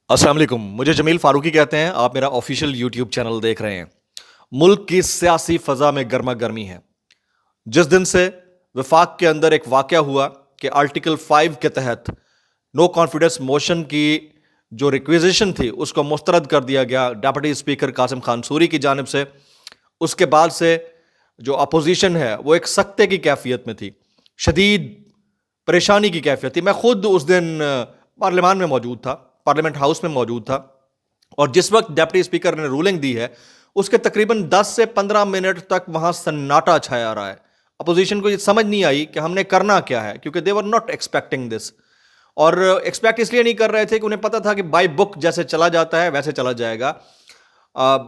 السلام علیکم، مجھے جمیل فاروقی کہتے ہیں. آپ میرا آفیشیل یوٹیوب چینل دیکھ رہے ہیں. ملک کی سیاسی فضا میں گرما گرمی ہے. جس دن سے وفاق کے اندر ایک واقعہ ہوا کہ آرٹیکل 5 کے تحت نو کانفیڈنس موشن کی جو ریکویزیشن تھی اس کو مسترد کر دیا گیا deputy speaker Qasim Khan sorry کی جانب سے. اس کے بعد سے جو اپوزیشن ہے وہ ایک سکتے کی کیفیت میں تھی، شدید پریشانی کی کیفیت تھی. میں خود اس دن پارلیمان میں موجود تھا، پارلیمنٹ ہاؤس میں موجود تھا، اور جس وقت ڈیپٹی اسپیکر نے رولنگ دی ہے اس کے تقریباً 10 سے 15 منٹ تک وہاں سناٹا چھایا رہا ہے. اپوزیشن کو یہ سمجھ نہیں آئی کہ ہم نے کرنا کیا ہے، کیونکہ دے ور ناٹ ایکسپیکٹنگ دس. اور ایکسپیکٹ اس لیے نہیں کر رہے تھے کہ انہیں پتا تھا کہ بائی بک جیسے چلا جاتا ہے ویسے چلا جائے گا.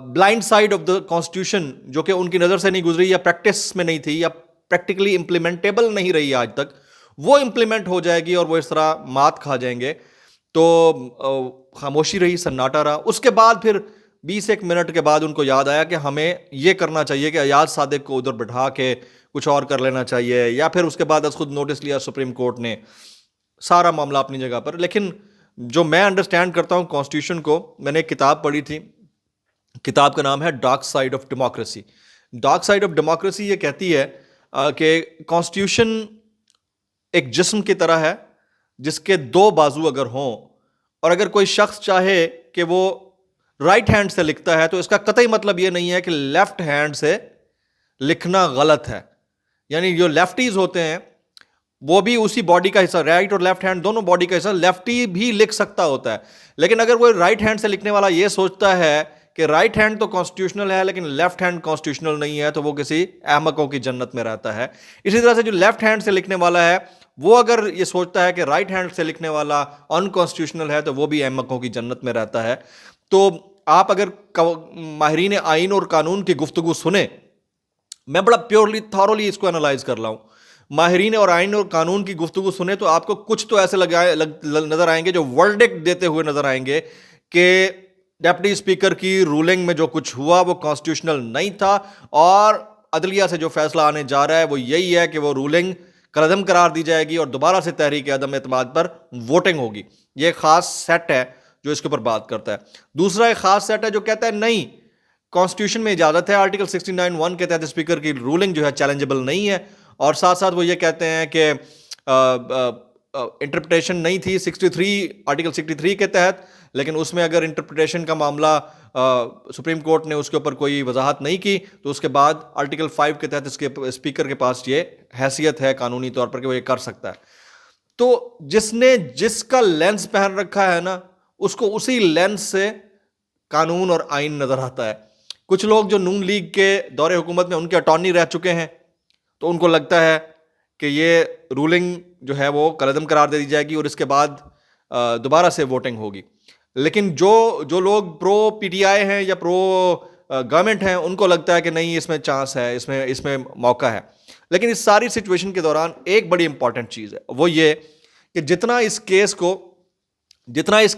Blind side of the constitution جو کہ ان کی نظر سے نہیں گزری یا پریکٹس میں نہیں تھی یا پریکٹیکلی امپلیمنٹیبل نہیں رہی آج تک، وہ امپلیمنٹ ہو جائے گی اور وہ اس طرح مات کھا جائیں گے. تو خاموشی رہی، سناٹا رہا. اس کے بعد پھر 20 ایک منٹ کے بعد ان کو یاد آیا کہ ہمیں یہ کرنا چاہیے کہ ایاز صادق کو ادھر بٹھا کے کچھ اور کر لینا چاہیے، یا پھر اس کے بعد از خود نوٹس لیا سپریم کورٹ نے. سارا معاملہ اپنی جگہ پر. لیکن جو میں انڈرسٹینڈ کرتا ہوں کانسٹیٹیوشن کو، میں نے ایک کتاب پڑھی تھی، کتاب کا نام ہے dark side of democracy. Dark side of democracy یہ کہتی ہے کہ کانسٹیٹیوشن ایک جسم کی طرح ہے جس کے 2 بازو اگر ہوں، اور اگر کوئی شخص چاہے کہ وہ رائٹ ہینڈ سے لکھتا ہے تو اس کا قطعی مطلب یہ نہیں ہے کہ لیفٹ ہینڈ سے لکھنا غلط ہے. یعنی جو لیفٹیز ہوتے ہیں وہ بھی اسی باڈی کا حصہ، رائٹ اور لیفٹ ہینڈ دونوں باڈی کا حصہ، لیفٹی بھی لکھ سکتا ہوتا ہے. لیکن اگر وہ رائٹ ہینڈ سے لکھنے والا یہ سوچتا ہے کہ رائٹ ہینڈ تو کانسٹیٹیوشنل ہے لیکن لیفٹ ہینڈ کانسٹیٹیوشنل نہیں ہے، تو وہ کسی احمقوں کی جنت میں رہتا ہے. اسی طرح سے جو لیفٹ ہینڈ سے لکھنے والا ہے وہ اگر یہ سوچتا ہے کہ رائٹ ہینڈ سے لکھنے والا انکانسٹیٹیوشنل ہے، تو وہ بھی احمقوں کی جنت میں رہتا ہے. تو آپ اگر ماہرین آئین اور قانون کی گفتگو سنیں، میں بڑا پیورلی تھارولی اس کو انالائز کر رہا ہوں، ماہرین اور آئین اور قانون کی گفتگو سنیں تو آپ کو کچھ تو ایسے نظر آئیں گے جو ورڈکٹ دیتے ہوئے نظر آئیں گے کہ ڈیپٹی اسپیکر کی رولنگ میں جو کچھ ہوا وہ کانسٹیٹیوشنل نہیں تھا، اور عدلیہ سے جو فیصلہ آنے جا رہا ہے وہ یہی ہے کہ وہ رولنگ کالعدم قرار دی جائے گی اور دوبارہ سے تحریک عدم اعتماد پر ووٹنگ ہوگی. یہ ایک خاص سیٹ ہے جو اس کے اوپر بات کرتا ہے. دوسرا ایک خاص سیٹ ہے جو کہتا ہے نہیں، کانسٹیٹیوشن میں اجازت ہے، آرٹیکل 69(1) کے تحت اسپیکر کی رولنگ جو ہے چیلنجبل نہیں ہے. اور ساتھ ساتھ وہ یہ کہتے ہیں کہ انٹرپریٹیشن نہیں تھی 63 آرٹیکل 63 کے تحت، لیکن اس میں اگر انٹرپریٹیشن کا معاملہ سپریم کورٹ نے اس کے اوپر کوئی وضاحت نہیں کی تو اس کے بعد آرٹیکل 5 کے تحت اس کے اسپیکر کے پاس یہ حیثیت ہے قانونی طور پر کہ وہ یہ کر سکتا ہے. تو جس نے جس کا لینس پہن رکھا ہے نا، اس کو اسی لینس سے قانون اور آئین نظر آتا ہے. کچھ لوگ جو نون لیگ کے دور حکومت میں ان کے اٹارنی رہ چکے ہیں، تو ان کو لگتا ہے کہ یہ رولنگ جو ہے وہ کالعدم قرار دے دی جائے گی اور اس کے بعد دوبارہ سے ووٹنگ ہوگی. لیکن جو لوگ پرو پی ٹی آئی ہیں یا پرو گورنمنٹ ہیں، ان کو لگتا ہے کہ نہیں، اس میں چانس ہے، اس میں موقع ہے. لیکن اس ساری سچویشن کے دوران ایک بڑی امپورٹنٹ چیز ہے، وہ یہ کہ جتنا اس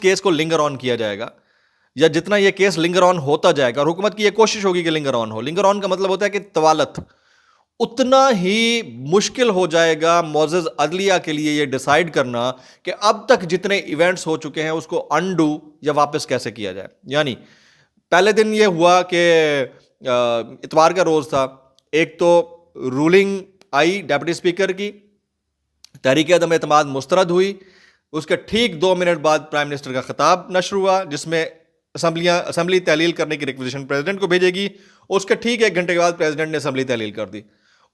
کیس کو لنگر آن کیا جائے گا، یا جتنا یہ کیس لنگر آن ہوتا جائے گا، اور حکومت کی یہ کوشش ہوگی کہ لنگر آن ہو، لنگر آن کا مطلب ہوتا ہے کہ طوالت، اتنا ہی مشکل ہو جائے گا معزز عدلیہ کے لیے یہ ڈیسائیڈ کرنا کہ اب تک جتنے ایونٹس ہو چکے ہیں اس کو انڈو یا واپس کیسے کیا جائے. یعنی پہلے دن یہ ہوا کہ اتوار کا روز تھا، ایک تو رولنگ آئی ڈیپٹی اسپیکر کی، تحریک عدم اعتماد مسترد ہوئی، اس کے ٹھیک 2 منٹ بعد پرائم منسٹر کا خطاب نشر ہوا جس میں اسمبلی تحلیل کرنے کی ریکویزیشن پریزیڈنٹ کو بھیجے گی. اس کے ٹھیک 1 گھنٹے کے بعد پریزیڈنٹ نے اسمبلی تحلیل کر دی.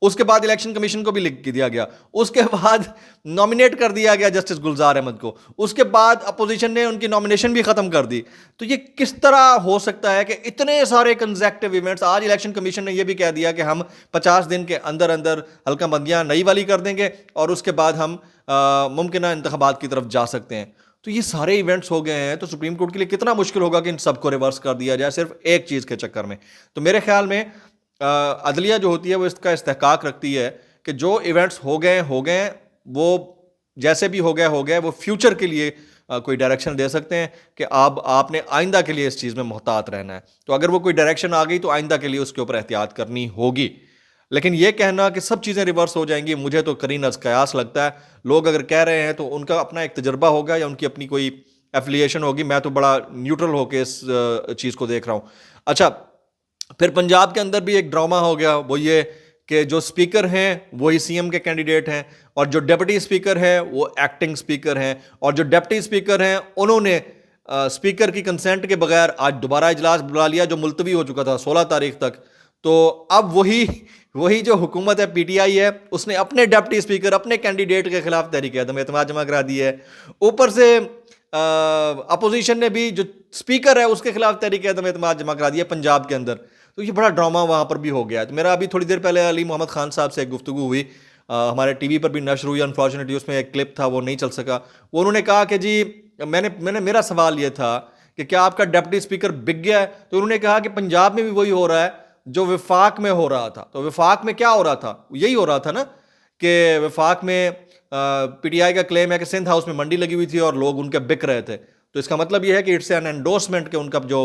اس کے بعد الیکشن کمیشن کو بھی لکھ دیا گیا. اس کے بعد نامینیٹ کر دیا گیا جسٹس گلزار احمد کو. اس کے بعد اپوزیشن نے ان کی نامینیشن بھی ختم کر دی. تو یہ کس طرح ہو سکتا ہے کہ اتنے سارے کنزیکٹیو ایونٹس؟ آج الیکشن کمیشن نے یہ بھی کہہ دیا کہ ہم 50 دن کے اندر اندر حلقہ بندیاں نئی والی کر دیں گے اور اس کے بعد ہم ممکنہ انتخابات کی طرف جا سکتے ہیں. تو یہ سارے ایونٹس ہو گئے ہیں، تو سپریم کورٹ کے لیے کتنا مشکل ہوگا کہ ان سب کو ریورس کر دیا جائے صرف ایک چیز کے چکر میں. تو میرے خیال میں عدلیہ جو ہوتی ہے وہ اس کا استحقاق رکھتی ہے کہ جو ایونٹس ہو گئے وہ جیسے بھی ہو گئے، وہ فیوچر کے لیے کوئی ڈائریکشن دے سکتے ہیں کہ آپ نے آئندہ کے لیے اس چیز میں محتاط رہنا ہے. تو اگر وہ کوئی ڈائریکشن آ گئی تو آئندہ کے لیے اس کے اوپر احتیاط کرنی ہوگی. لیکن یہ کہنا کہ سب چیزیں ریورس ہو جائیں گی، مجھے تو قرین از قیاس لگتا ہے. لوگ اگر کہہ رہے ہیں تو ان کا اپنا ایک تجربہ ہوگا یا ان کی اپنی کوئی ایفیلیشن ہوگی. میں تو بڑا نیوٹرل ہو کے اس چیز کو دیکھ رہا ہوں. اچھا, پھر پنجاب کے اندر بھی ایک ڈرامہ ہو گیا, وہ یہ کہ جو اسپیکر ہیں وہی سی ایم کے کینڈیڈیٹ ہیں, اور جو ڈپٹی اسپیکر ہیں وہ ایکٹنگ اسپیکر ہیں, اور جو ڈپٹی اسپیکر ہیں انہوں نے اسپیکر کی کنسنٹ کے بغیر آج دوبارہ اجلاس بلا لیا جو ملتوی ہو چکا تھا 16 تاریخ تک. تو اب وہی جو حکومت ہے پی ٹی آئی ہے, اس نے اپنے ڈپٹی اسپیکر اپنے کینڈیڈیٹ کے خلاف تحریک عدم اعتماد جمع کرا دی ہے. اوپر سے اپوزیشن نے بھی جو اسپیکر ہے اس کے خلاف تحریک عدم اعتماد جمع کرا دیا پنجاب کے اندر. تو یہ بڑا ڈرامہ وہاں پر بھی ہو گیا. تو میرا ابھی تھوڑی دیر پہلے علی محمد خان صاحب سے ایک گفتگو ہوئی, ہمارے ٹی وی پر بھی نشر ہوئی, انفارچونیٹلی اس میں ایک کلپ تھا وہ نہیں چل سکا. وہ انہوں نے کہا کہ جی میرا سوال یہ تھا کہ کیا آپ کا ڈپٹی اسپیکر بک گیا ہے؟ تو انہوں نے کہا کہ پنجاب میں بھی وہی ہو رہا ہے جو وفاق میں ہو رہا تھا. تو وفاق میں کیا ہو رہا تھا؟ یہی ہو رہا تھا نا کہ وفاق میں پی ٹی آئی کا کلیم ہے کہ سندھ ہاؤس میں منڈی لگی ہوئی تھی اور لوگ ان کے بک رہے تھے. تو اس کا مطلب یہ ہے کہ اٹس این انڈورسمنٹ کہ ان کا جو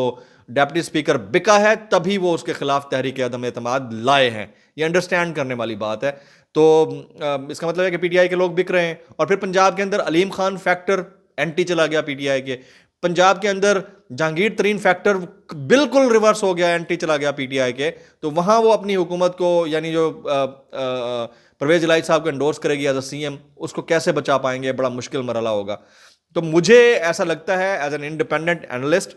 ڈپٹی اسپیکر بکا ہے تبھی وہ اس کے خلاف تحریک عدم اعتماد لائے ہیں. یہ انڈرسٹینڈ کرنے والی بات ہے. تو اس کا مطلب ہے کہ پی ٹی آئی کے لوگ بک رہے ہیں. اور پھر پنجاب کے اندر علیم خان فیکٹر اینٹی چلا گیا پی ٹی آئی کے. پنجاب کے اندر جہانگیر ترین فیکٹر بالکل ریورس ہو گیا, اینٹی چلا گیا پی ٹی آئی کے. تو وہاں وہ اپنی حکومت کو, یعنی جو پرویز الہی صاحب کو انڈورس کرے گی ایز اے سی ایم, اس کو کیسے بچا پائیں گے؟ بڑا مشکل مرحلہ ہوگا. تو مجھے ایسا لگتا ہے ایز این انڈیپینڈنٹ اینالسٹ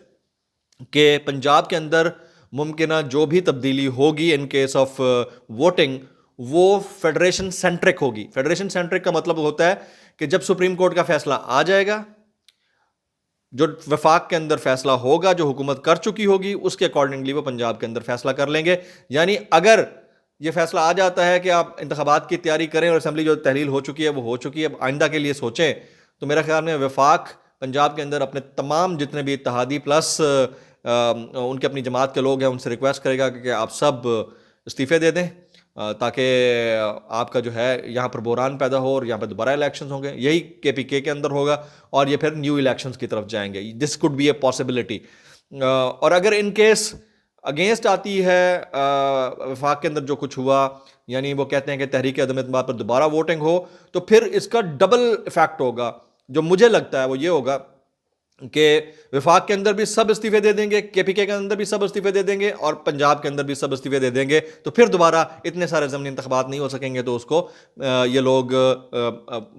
کہ پنجاب کے اندر ممکنہ جو بھی تبدیلی ہوگی ان کیس آف ووٹنگ وہ فیڈریشن سینٹرک ہوگی. فیڈریشن سینٹرک کا مطلب ہوتا ہے کہ جب سپریم کورٹ کا فیصلہ آ جائے گا, جو وفاق کے اندر فیصلہ ہوگا جو حکومت کر چکی ہوگی اس کے اکارڈنگلی وہ پنجاب کے اندر فیصلہ کر لیں گے. یعنی اگر یہ فیصلہ آ جاتا ہے کہ آپ انتخابات کی تیاری کریں اور اسمبلی جو تحلیل ہو چکی ہے وہ ہو چکی ہے, اب آئندہ کے لیے سوچیں, تو میرا خیال میں وفاق پنجاب کے اندر اپنے تمام جتنے بھی اتحادی پلس ان کے اپنی جماعت کے لوگ ہیں ان سے ریکویسٹ کرے گا کہ آپ سب استعفے دے دیں تاکہ آپ کا جو ہے یہاں پر بحران پیدا ہو اور یہاں پہ دوبارہ الیکشنز ہوں گے. یہی کے پی کے اندر ہوگا اور یہ پھر نیو الیکشنز کی طرف جائیں گے. دس کوڈ بی اے پاسبلٹی. اور اگر ان کیس اگینسٹ آتی ہے وفاق کے اندر جو کچھ ہوا, یعنی وہ کہتے ہیں کہ تحریک عدم اعتماد پر دوبارہ ووٹنگ ہو, تو پھر اس کا ڈبل ایفیکٹ ہوگا. جو مجھے لگتا ہے وہ یہ ہوگا کہ وفاق کے اندر بھی سب استعفے دے دیں گے, کے پی کے اندر بھی سب استعفے دے دیں گے, اور پنجاب کے اندر بھی سب استعفے دے دیں گے. تو پھر دوبارہ اتنے سارے ضمنی انتخابات نہیں ہو سکیں گے. تو اس کو یہ لوگ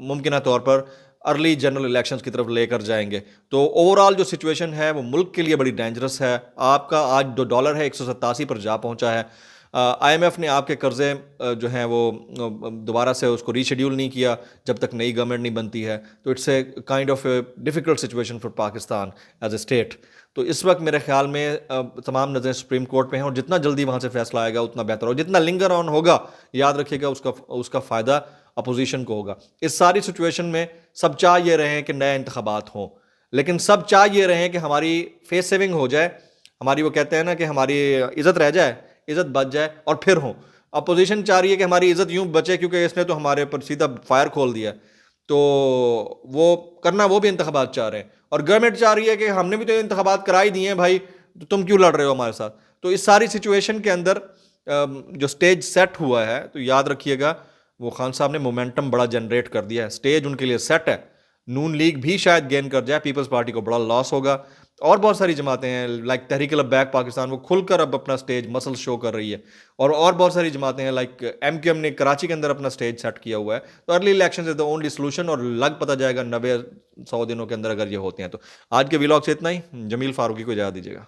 ممکنہ طور پر ارلی جنرل الیکشنز کی طرف لے کر جائیں گے. تو اوور آل جو سچویشن ہے وہ ملک کے لیے بڑی ڈینجرس ہے. آپ کا آج $2 ہے 187 پر جا پہنچا ہے. آئی ایم ایف نے آپ کے قرضے جو ہیں وہ دوبارہ سے اس کو ری شیڈیول نہیں کیا جب تک نئی گورنمنٹ نہیں بنتی ہے. تو it's a kind of a difficult situation for Pakistan as a state. تو اس وقت میرے خیال میں تمام نظریں سپریم کورٹ پہ ہیں, اور جتنا جلدی وہاں سے فیصلہ آئے گا اتنا بہتر ہوگا. جتنا لنگر آن ہوگا یاد رکھیے گا اس کا فائدہ اپوزیشن کو ہوگا. اس ساری سچویشن میں سب چاہ یہ رہے ہیں کہ نئے انتخابات ہوں, لیکن سب چاہ یہ رہے ہیں کہ ہماری فیس سیونگ ہو جائے, ہماری وہ کہتے ہیں نا کہ ہماری عزت رہ جائے, عزت بچ جائے اور پھر ہوں. اپوزیشن چاہ رہی ہے کہ ہماری عزت یوں بچے کیونکہ اس نے تو ہمارے پر سیدھا فائر کھول دیا. تو وہ کرنا وہ بھی انتخابات چاہ رہے ہیں, اور گورنمنٹ چاہ رہی ہے کہ ہم نے بھی تو انتخابات کرائی دیے ہیں بھائی, تو تم کیوں لڑ رہے ہو ہمارے ساتھ. تو اس ساری سچویشن کے اندر جو سٹیج سیٹ ہوا ہے, تو یاد رکھیے گا وہ خان صاحب نے مومنٹم بڑا جنریٹ کر دیا ہے. سٹیج ان کے لیے سیٹ ہے. نون لیگ بھی شاید گین کر جائے, پیپلز پارٹی کو بڑا لاس ہوگا. اور بہت ساری جماعتیں ہیں لائک تحریک البیک پاکستان, وہ کھل کر اب اپنا سٹیج مسل شو کر رہی ہے. اور بہت ساری جماعتیں ہیں لائک ایم کیو ایم نے کراچی کے اندر اپنا سٹیج سیٹ کیا ہوا ہے. تو early election is the only solution, اور لگ پتہ جائے گا 90-100 دنوں کے اندر اگر یہ ہوتے ہیں. تو آج کے ویلاگ سے اتنا ہی. جمیل فاروقی کو اجازت دیجیے گا.